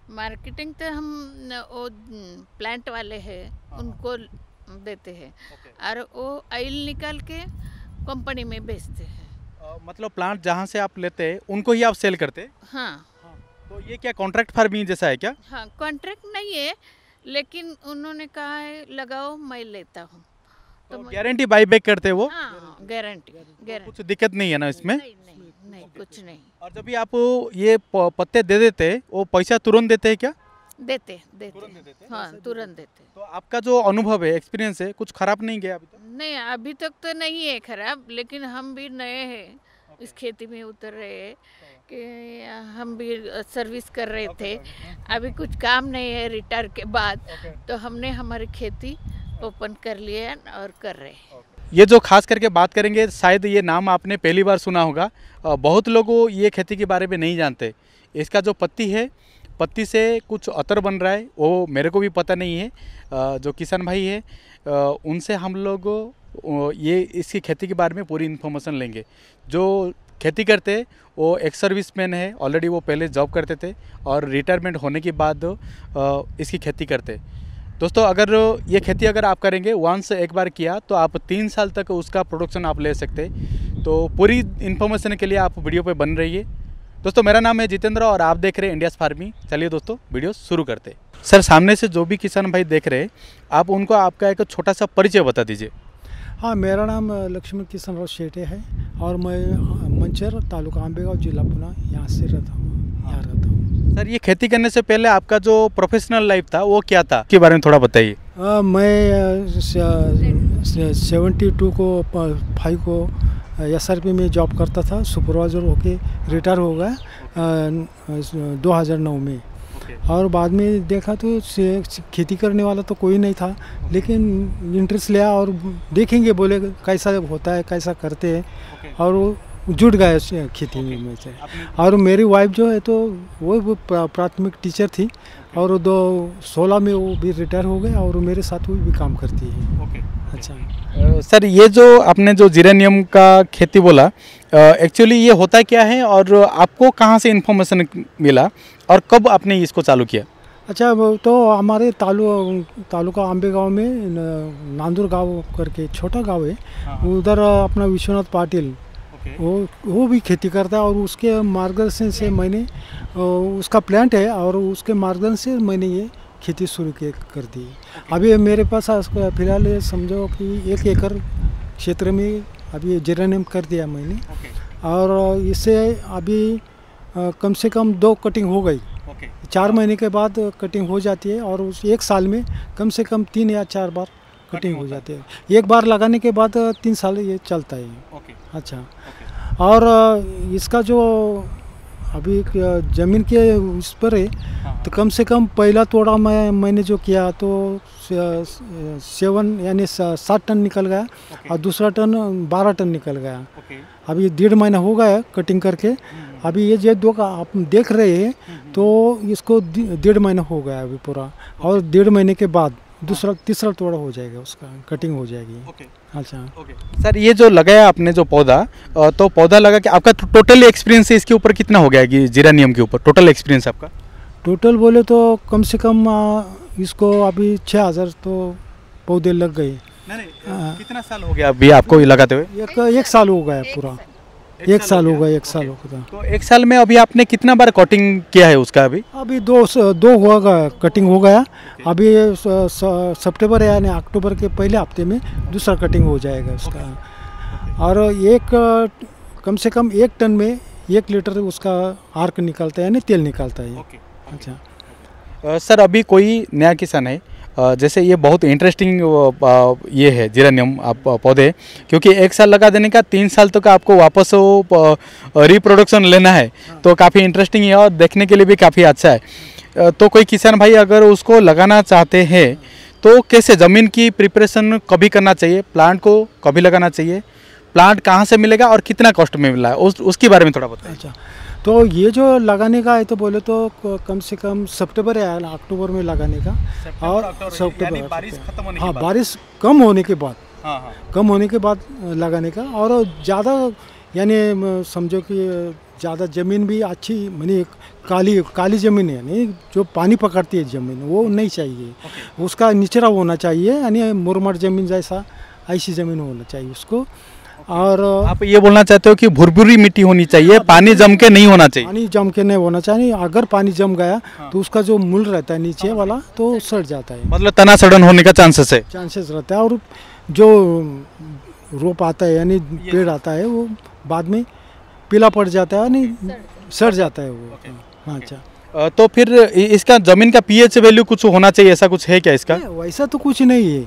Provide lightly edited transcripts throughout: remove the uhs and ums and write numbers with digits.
Marketing तो हम वो प्लांट वाले हैं उनको देते हैं और वो ऑयल निकाल के कंपनी में बेचते हैं। मतलब प्लांट जहाँ से आप लेते हैं उनको ही आप सेल करते हैं? हाँ हाँ। तो ये क्या कॉन्ट्रैक्ट फार्मिंग जैसा है क्या? हाँ, कॉन्ट्रैक्ट नहीं है लेकिन उन्होंने कहा है लगाओ मैं लेता हूँ तो मैं गारंटी बाई बैक करते हैं वो? हाँ गारंटी गारंटी। कुछ दिक्कत नहीं है ना इसमें? नहीं नहीं नहीं कुछ नहीं। और जब भी आप ये पत्ते दे देते हैं वो पैसा तुरंत देते हैं क्या? देते देते तुरंत दे देते हैं? हाँ तुरंत देते। तो आपका जो अनुभव है, एक्सपीरियंस है, कुछ खराब नहीं गया अभी तक? नहीं अभी तक तो नहीं है खराब, लेकिन हम भी नए हैं इस खेती में उतर रहे हैं कि हम भी सर्विस कर रहे थे। अभी कुछ काम नहीं है रिटायर के बाद, तो हमने हमारी खेती ओपन कर लिया और कर रहे हैं। ये जो खास करके बात करेंगे, शायद ये नाम आपने पहली बार सुना होगा। बहुत लोग ये खेती के बारे में नहीं जानते। इसका जो पत्ती है, पत्ती से कुछ अतर बन रहा है, वो मेरे को भी पता नहीं है। जो किसान भाई है उनसे हम लोग ये इसकी खेती के बारे में पूरी इन्फॉर्मेशन लेंगे। जो खेती करते वो एक्स सर्विसमैन है, ऑलरेडी वो पहले जॉब करते थे और रिटायरमेंट होने के बाद इसकी खेती करते। दोस्तों, अगर ये खेती अगर आप करेंगे वंस एक बार किया तो आप 3 साल तक उसका प्रोडक्शन आप ले सकते। तो पूरी इन्फॉर्मेशन के लिए आप वीडियो पे बन रहिए। दोस्तों, मेरा नाम है जितेंद्र और आप देख रहे हैं इंडियाज़ फार्मिंग। चलिए दोस्तों, वीडियो शुरू करते हैं। सर, सामने से जो भी किसान भाई देख रहे हैं, आप उनको आपका एक छोटा सा परिचय बता दीजिए। हाँ, मेरा नाम लक्ष्मण किशन राव शेटे है और मैं मंचर, तालुका आंबेगांव, जिला पुणे, यहाँ से रहता हूँ। सर, ये खेती करने से पहले आपका जो प्रोफेशनल लाइफ था वो क्या था, के बारे में थोड़ा बताइए। मैं 72 को 5 को SRP में जॉब करता था, सुपरवाइज़र होके रिटायर हो गया 2009 में। और बाद में देखा तो खेती करने वाला तो कोई नहीं था, लेकिन इंटरेस्ट लिया और देखेंगे बोले कैसा होता है, कैसा करते हैं, और वो जुट गए खेती में से। और मेरी वाइफ जो है तो वो प्राथमिक टीचर थी और 2016 में वो भी रिटायर हो गए और मेरे साथ वो भी काम करती है। अच्छा सर, ये जो आपने जो जीरेनियम का खेती बोला, एक्चुअली ये होता क्या है और आपको कहाँ से इन्फॉर्मेशन मिला और कब आपने इसको चालू किया? अच्छा, वो तो हमारे तालुका आंबेगांव में नांदूर गांव करके छोटा गांव है, उधर अपना विश्वनाथ पाटिल वो भी खेती करता है और उसके मार्गदर्शन से मैंने उसका प्लांट है और उसके मार्गदर्शन से मैंने ये खेती शुरू कर दी। अभी मेरे पास फिलहाल ये समझो कि 1 एकड़ क्षेत्र में अभी जीरेनियम कर दिया मैंने। और इससे अभी कम से कम 2 कटिंग हो गई। 4 महीने के बाद कटिंग हो जाती है और उस 1 साल में कम से कम 3 या 4 बार कटिंग हो जाती है। एक बार लगाने के बाद 3 साल ये चलता है। अच्छा, और इसका जो अभी ज़मीन के उस पर है, तो कम से कम पहला तोड़ा मैंने जो किया तो 7 यानी 7 टन निकल गया और दूसरा टन 12 टन निकल गया। अभी 1.5 महीना हो गया कटिंग करके। अभी ये जो 2 का आप देख रहे हैं तो इसको 1.5 महीना हो गया अभी पूरा, और 1.5 महीने के बाद तीसरा तोड़ा हो जाएगा, उसका कटिंग हो जाएगी। अच्छा सर, ये जो लगाया आपने जो पौधा, तो पौधा लगा कि आपका टोटल एक्सपीरियंस इसके ऊपर कितना हो गया कि जीरेनियम के ऊपर टोटल एक्सपीरियंस आपका? टोटल बोले तो कम से कम इसको अभी 6000 तो पौधे लग गए। नहीं, कितना साल हो गया अभी आपको ये लगाते हुए? एक साल हो गया पूरा। 1 साल हो गया, 1 साल हो गया। तो 1 साल में अभी आपने कितना बार कटिंग किया है उसका? अभी 2 हुआ कटिंग हो गया। अभी सितंबर यानी अक्टूबर के पहले हफ्ते में दूसरा कटिंग हो जाएगा उसका। और कम से कम 1 टन में 1 लीटर उसका आर्क निकलता है, यानी तेल निकलता है। अच्छा सर, अभी कोई नया किसान है, जैसे ये बहुत इंटरेस्टिंग ये है जीरेनियम आप पौधे, क्योंकि 1 साल लगा देने का 3 साल तक आपको वापस वो रिप्रोडक्शन लेना है, तो काफ़ी इंटरेस्टिंग है और देखने के लिए भी काफ़ी अच्छा है। तो कोई किसान भाई अगर उसको लगाना चाहते हैं तो कैसे, ज़मीन की प्रिपरेशन कभी करना चाहिए, प्लांट को कभी लगाना चाहिए, प्लांट कहाँ से मिलेगा और कितना कॉस्ट में मिला है, उसके बारे में थोड़ा बताइए। अच्छा, तो ये जो लगाने का है तो बोले तो कम से कम सितंबर या अक्टूबर में लगाने का। और सितंबर, हाँ, बारिश कम होने के बाद, लगाने का। और ज़्यादा यानी समझो कि ज़्यादा ज़मीन भी अच्छी मानी काली काली ज़मीन है नहीं, जो पानी पकड़ती है ज़मीन वो नहीं चाहिए। उसका निचरा होना चाहिए यानी मुरमट ज़मीन जैसा, ऐसी ज़मीन होना चाहिए उसको। और आप ये बोलना चाहते हो कि भुरभुरी मिट्टी होनी चाहिए, पानी जम के नहीं होना चाहिए। पानी जम के नहीं होना चाहिए। अगर पानी जम गया तो उसका जो मूल रहता है नीचे वाला तो सड़ जाता है, मतलब तना सड़न होने का चांसेस है। चांसेस रहता है। और जो रोप आता है यानी पेड़ आता है वो बाद में पीला पड़ जाता है यानी सड़ जाता है वो। हाँ अच्छा। तो फिर इसका जमीन का पीएच वैल्यू कुछ होना चाहिए, ऐसा कुछ है क्या इसका? वैसा तो कुछ नहीं है।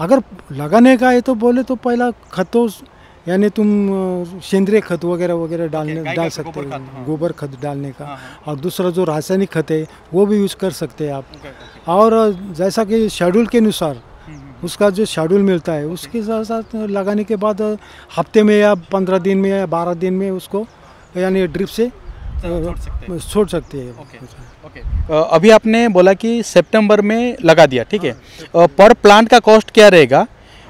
अगर लगाने का है तो बोले तो पहला खतों यानी तुम सेंद्रीय खत वगैरह वगैरह डाल सकते हो, गोबर खत डालने का। और दूसरा जो रासायनिक खत है वो भी यूज कर सकते हैं आप। और जैसा कि शेड्यूल के अनुसार उसका जो शेड्यूल मिलता है उसके साथ साथ लगाने के बाद हफ्ते में या 15 दिन में या 12 दिन में उसको यानी ड्रिप से छोड़ सकते हैं। अभी आपने बोला कि सितंबर में लगा दिया, ठीक है। पर प्लांट का कॉस्ट क्या रहेगा,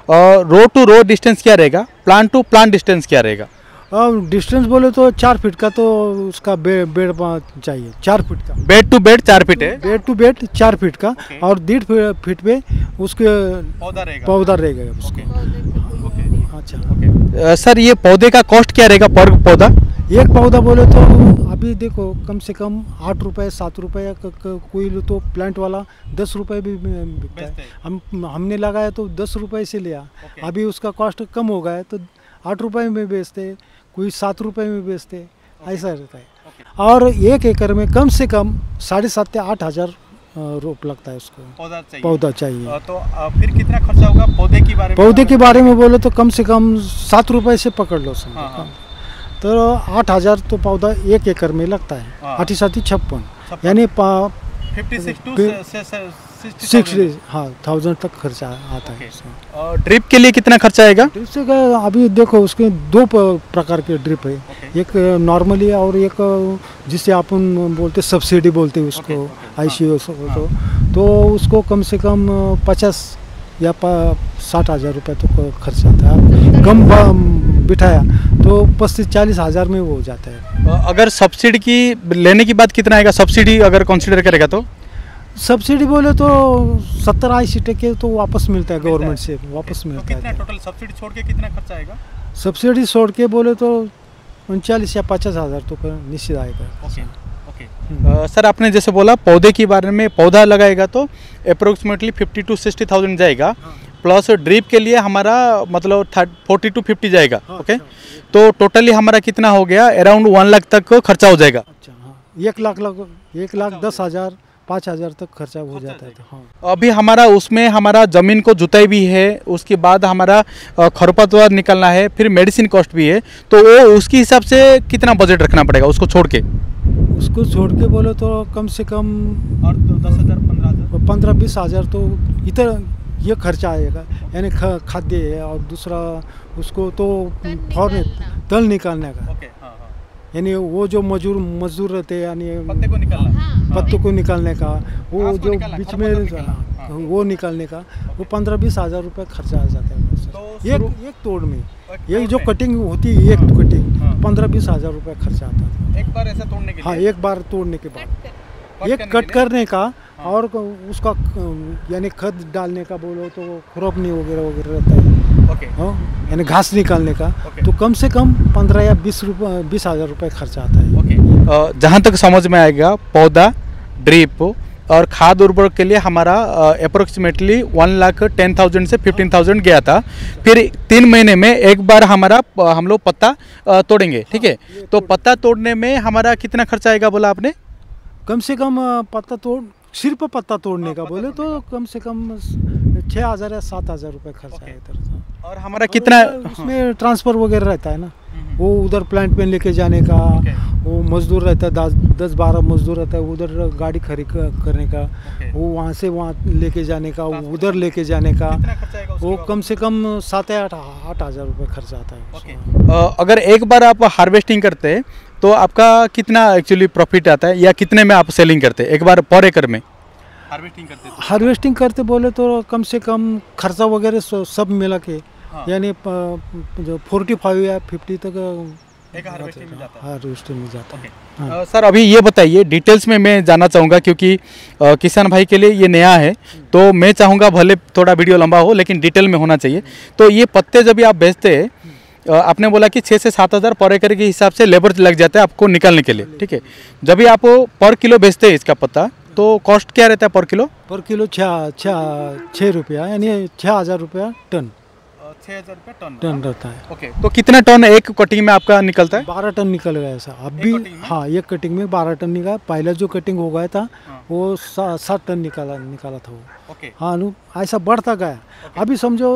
रो टू रो डिस्टेंस क्या रहेगा, प्लांट टू प्लांट डिस्टेंस क्या रहेगा? डिस्टेंस बोले तो 4 फीट का तो उसका बेड चाहिए, 4 फीट का। बेड टू बेड 4 फीट है, बेड टू बेड 4 फीट का। और 1.5 फीट पे उसके पौधा रहेगा उसके। अच्छा सर, ये पौधे का कॉस्ट क्या रहेगा पर पौधा? एक पौधा बोले तो अभी देखो कम से कम 8 रुपये 7 रुपये कोई तो प्लांट वाला 10 रुपये भी बिकता है। हमने लगाया तो 10 रुपये से लिया। अभी उसका कॉस्ट कम हो गया है तो 8 रुपये में बेचते, कोई 7 रुपये में बेचते, ऐसा रहता है। और 1 एकड़ में कम से कम 7,500 से 8,000 रोप लगता है उसको, पौधा चाहिए। तो फिर कितना खर्चा होगा पौधे के बारे में बोले तो कम से कम 7 रुपये से पकड़ लो तो 8,000 तो पौधा 1 एकड़ में लगता है। 8,756 यानी 60,000 तक खर्चा आता है। और ड्रिप के लिए कितना खर्चा आएगा? ड्रिप से अभी देखो उसके 2 प्रकार के ड्रिप है, एक नॉर्मली है और एक जिसे अपन बोलते सब्सिडी बोलते हैं उसको, ICO तो उसको कम से कम 50 या 60,000 रुपये तो खर्च आता है। कम बिठाया तो 35-40 हज़ार में वो हो जाता है। अगर सब्सिडी की लेने की बात कितना आएगा, सब्सिडी अगर कंसीडर करेगा तो? सब्सिडी बोले तो 70-80% तो वापस मिलता है गवर्नमेंट से, वापस मिलता है। कितना टोटल सब्सिडी छोड़ के कितना खर्चा आएगा? सब्सिडी छोड़ के बोले तो 39 या 50 हज़ार तो निश्चित आएगा। सर आपने जैसे बोला पौधे के बारे में, पौधा लगाएगा तो अप्रोक्सीमेटली 50,000 to 60,000 जाएगा, प्लस ड्रिप के लिए हमारा मतलब 40 to 50 जाएगा। ओके, तो टोटली हमारा कितना हो गया, अराउंड 1 लाख तक खर्चा हो जाएगा। अच्छा हाँ, 1,10,000 5,000 तक खर्चा हो जाता है। हाँ। अभी हमारा उसमें हमारा ज़मीन को जुताई भी है, उसके बाद हमारा खरपतवार निकलना है, फिर मेडिसिन कॉस्ट भी है, तो वो उसके हिसाब से कितना बजट रखना पड़ेगा उसको छोड़ के? उसको छोड़ के बोलो तो कम से कम 15-20 हज़ार तो इधर ये खर्चा आएगा, यानी खाद्य है। और दूसरा उसको तो फौरन तल निकालने का, यानी वो जो मजदूर रहते हैं यानी पत्ते को निकालने का, वो जो बीच में वो निकालने का, वो 15-20 हज़ार रुपये खर्चा आ जाता है एक तोड़ में। ये जो कटिंग होती है, एक कटिंग 15-20 हज़ार रुपये खर्चा आता है एक बार ऐसा तोड़ने के लिए। हाँ, एक बार तोड़ने के बाद एक कट करने का और उसका यानी खत डालने का बोलो तो खुरपनी वगैरह वगैरह रहता है। हाँ, यानी घास निकालने का तो कम से कम 15 या 20 हज़ार रुपये खर्चा आता है। जहाँ तक समझ में आएगा, पौधा, ड्रिप और खाद उर्वरक के लिए हमारा अप्रोक्सीमेटली 1,10,000 से 15,000 गया था। फिर 3 महीने में एक बार हमारा हम लोग पत्ता तोड़ेंगे, ठीक है। तो पत्ता तोड़ने में हमारा कितना खर्चा आएगा बोला आपने? कम से कम सिर्फ पत्ता तोड़ने का बोले तो कम से कम 6,000 या 7,000 रुपये खर्चा है। और हमारा कितना उसमें ट्रांसफ़र वगैरह रहता है ना, वो उधर प्लांट पे लेके जाने का, वो मजदूर रहता है 10-12 मजदूर रहता है, उधर गाड़ी खड़ी करने का, वो वहाँ से वहाँ लेके जाने का, उधर लेके जाने का, वो कम से कम 7 या 8 हज़ार रुपये खर्चा आता है। अगर एक बार आप हार्वेस्टिंग करते हैं तो आपका कितना एक्चुअली प्रॉफिट आता है, या कितने में आप सेलिंग करते हैं एक बार पर एकड़ में हार्वेस्टिंग करते बोले तो कम से कम खर्चा वगैरह सब मिला के यानी जो 45 या 50 तक एक हार्वेस्टिंग में जाता है। हार्वेस्टिंग में जाता है। हाँ। सर अभी ये बताइए डिटेल्स में मैं जानना चाहूँगा क्योंकि किसान भाई के लिए ये नया है, तो मैं चाहूँगा भले थोड़ा वीडियो लंबा हो लेकिन डिटेल में होना चाहिए। तो ये पत्ते जब भी आप बेचते हैं, आपने बोला कि 6 से 7 हज़ार पर एकड़ के हिसाब से लेबर लग जाता है आपको निकालने के लिए, ठीक है। जब भी आप पर किलो बेचते हैं इसका पत्ता, तो कॉस्ट क्या रहता है पर किलो? पर किलो 6 रुपया, यानी 6,000 रुपया टन 6,000 रुपये टन रहता है। ओके, तो कितना टन एक कटिंग में आपका निकलता है? 12 टन निकल गया ऐसा अभी। हाँ, एक कटिंग में 12 टन निकला। पहला जो कटिंग हो गया था वो 7 टन निकाला था वो। ओके, हाँ, ऐसा बढ़ता गया। अभी समझो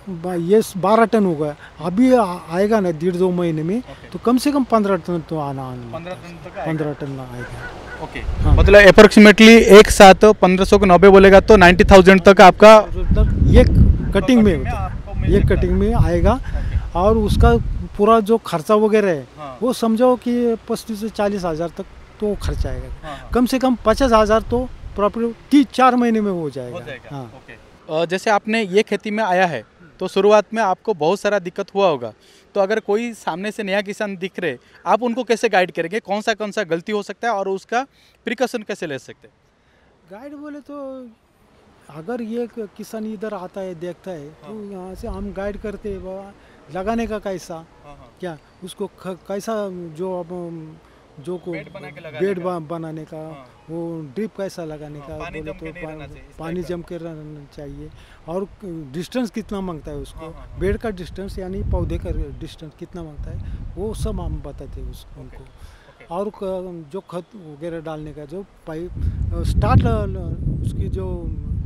ये 12 टन हो गया, अभी आएगा ना 1.5-2 महीने में, तो कम से कम 15 टन तो आना 15 टन आएगा। ओके, मतलब अप्रोक्सीमेटली एक साथ 1500 को 90 बोलेगा तो 90,000 तक आपका एक कटिंग में होता है। एक कटिंग में आएगा। और उसका पूरा जो खर्चा वगैरह है वो समझो कि 35 से 40 हज़ार तक तो खर्चा आएगा। कम से कम 50 हज़ार तो प्रॉपर्टी 3-4 महीने में हो जाएगा। हाँ। जैसे आपने ये खेती में आया है तो शुरुआत में आपको बहुत सारा दिक्कत हुआ होगा, तो अगर कोई सामने से नया किसान दिख रहे, आप उनको कैसे गाइड करेंगे? कौन सा गलती हो सकता है और उसका प्रिकॉशन कैसे ले सकते हैं? गाइड बोले तो अगर ये किसान इधर आता है देखता है तो यहाँ से हम गाइड करते हैं बाबा लगाने का कैसा, क्या उसको कैसा जो अब जो को बेड बनाने का, वो ड्रिप कैसा लगाने का, बोले तो पानी जम के रहना चाहिए। और डिस्टेंस कितना मांगता है उसको, बेड का डिस्टेंस यानी पौधे का डिस्टेंस कितना मांगता है, वो सब हम बताते हैं उनको। और जो खत वगैरह डालने का, जो पाइप स्टार्ट उसकी जो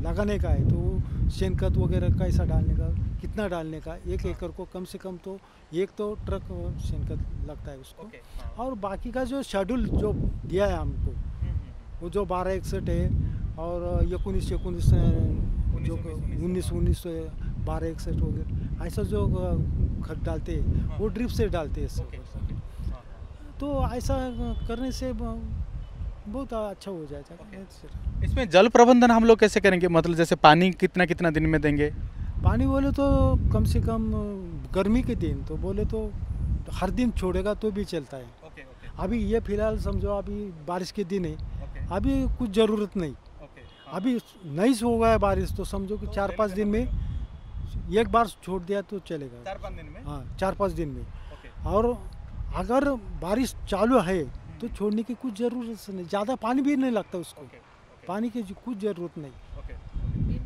लगाने का है, तो शेन खत वगैरह कैसा डालने का, कितना डालने का, 1 एकड़ को कम से कम तो 1 तो ट्रक शेन खत लगता है उसको। और बाकी का जो शेड्यूल जो दिया है हमको, वो जो 12-61 है और 19-19 जो 19-19 12-61 वगैरह ऐसा जो खत डालते हैं वो ड्रिप से डालते हैं। तो ऐसा करने से बहुत अच्छा हो जाएगा। इसमें जल प्रबंधन हम लोग कैसे करेंगे? मतलब जैसे पानी कितना दिन में देंगे? पानी बोले तो कम से कम गर्मी के दिन तो बोले तो हर दिन छोड़ेगा तो भी चलता है। अभी ये फिलहाल समझो अभी बारिश के दिन है, अभी कुछ ज़रूरत नहीं। अभी नहीं हो गया बारिश तो समझो कि 4-5 दिन में एक बार छोड़ दिया तो चलेगा। 4-5 दिन में? हाँ, 4-5 दिन में। और अगर बारिश चालू है तो छोड़ने की कुछ ज़रूरत नहीं, ज़्यादा पानी भी नहीं लगता उसको। पानी की कुछ ज़रूरत नहीं।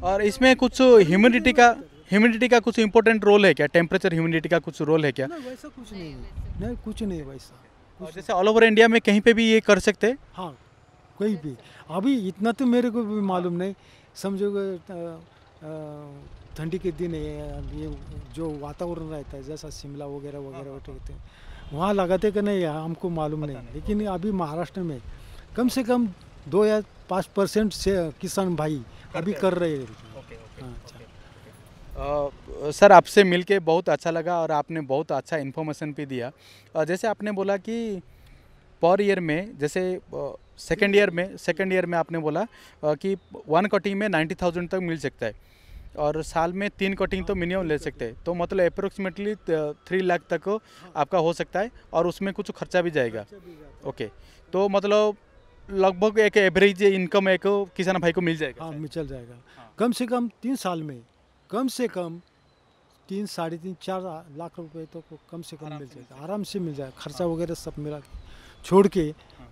और इसमें कुछ ह्यूमिडिटी का कुछ इम्पोर्टेंट रोल है क्या? टेम्परेचर ह्यूमिडिटी का कुछ रोल है क्या? नहीं, वैसा कुछ नहीं, कुछ नहीं वैसा। और जैसे ऑल ओवर इंडिया में कहीं पे भी ये कर सकते हैं? हाँ, कोई भी। अभी इतना तो मेरे को भी मालूम नहीं, समझो ठंडी के दिन है, ये जो वातावरण रहता है जैसा शिमला वगैरह रहते हैं, वहाँ लगाते कि नहीं हमको मालूम नहीं। लेकिन अभी महाराष्ट्र में कम से कम 2 या 5% से किसान भाई अभी कर रहे हैं। सर आपसे मिलके बहुत अच्छा लगा और आपने बहुत अच्छा इन्फॉर्मेशन भी दिया। जैसे आपने बोला कि पर ईयर में, जैसे सेकेंड ईयर में आपने बोला कि 1 कटिंग में 90,000 तक मिल सकता है और साल में 3 कटिंग तो मिनिमम ले सकते हैं, तो मतलब अप्रोक्सीमेटली 3 लाख तक आपका हो सकता है और उसमें कुछ खर्चा भी जाएगा। ओके, तो मतलब लगभग एक एवरेज इनकम एक किसान भाई को मिल जाएगा? हाँ, मिल जाएगा। कम से कम 3 साल में कम से कम 3, 3.5-4 लाख रुपए तो कम से कम मिल जाएगा, आराम से मिल जाएगा। खर्चा वगैरह सब मिला छोड़ के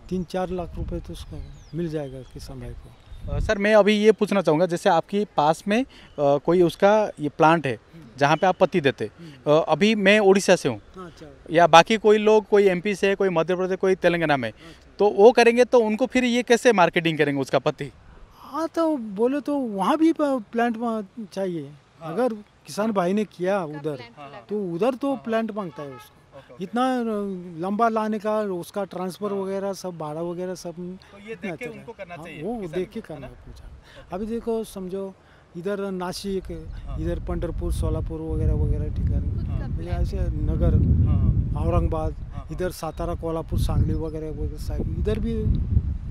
3-4 लाख रुपए तो उसको मिल जाएगा किसान भाई को। सर मैं अभी ये पूछना चाहूँगा, जैसे आपके पास में कोई उसका ये प्लांट है जहाँ पे आप पत्ती देते, अभी मैं उड़ीसा से हूँ या बाकी कोई लोग, कोई MP से, कोई मध्य प्रदेश, कोई तेलंगाना में, तो वो करेंगे तो उनको फिर ये कैसे मार्केटिंग करेंगे उसका पत्ती? हाँ, तो बोले तो वहाँ भी प्लांट चाहिए। अगर किसान भाई ने किया उधर तो उधर तो प्लांट मांगता है उसको। इतना लंबा लाने का, उसका ट्रांसफ़र वगैरह सब भाड़ा वगैरह सब तो ये देख के उनको करना चाहिए, वो देख के करना पूछा। अभी देखो समझो इधर नासिक, इधर पंढरपुर, सोलापुर वगैरह ठिकान, ऐसे नगर, औरंगाबाद, इधर सातारा, कोल्हापुर, सांगली वगैरह साइड, इधर भी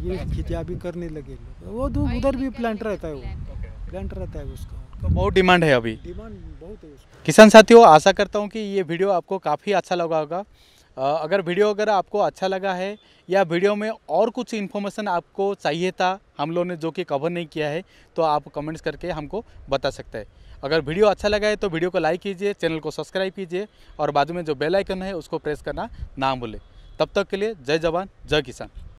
ये खेती अभी करने लगे लोग। वो तो उधर भी प्लांट रहता है, वो प्लांट रहता है उसका। तो बहुत डिमांड है, अभी डिमांड बहुत है उसका। किसान साथियों, आशा करता हूँ कि ये वीडियो आपको काफ़ी अच्छा लगा होगा। अगर वीडियो अगर आपको अच्छा लगा है या वीडियो में और कुछ इन्फॉर्मेशन आपको चाहिए था हम लोगों ने जो कि कवर नहीं किया है, तो आप कमेंट्स करके हमको बता सकते हैं। अगर वीडियो अच्छा लगा है तो वीडियो को लाइक कीजिए, चैनल को सब्सक्राइब कीजिए और बाजू में जो बेल आइकन है उसको प्रेस करना ना भूलें। तब तक के लिए जय जवान जय किसान।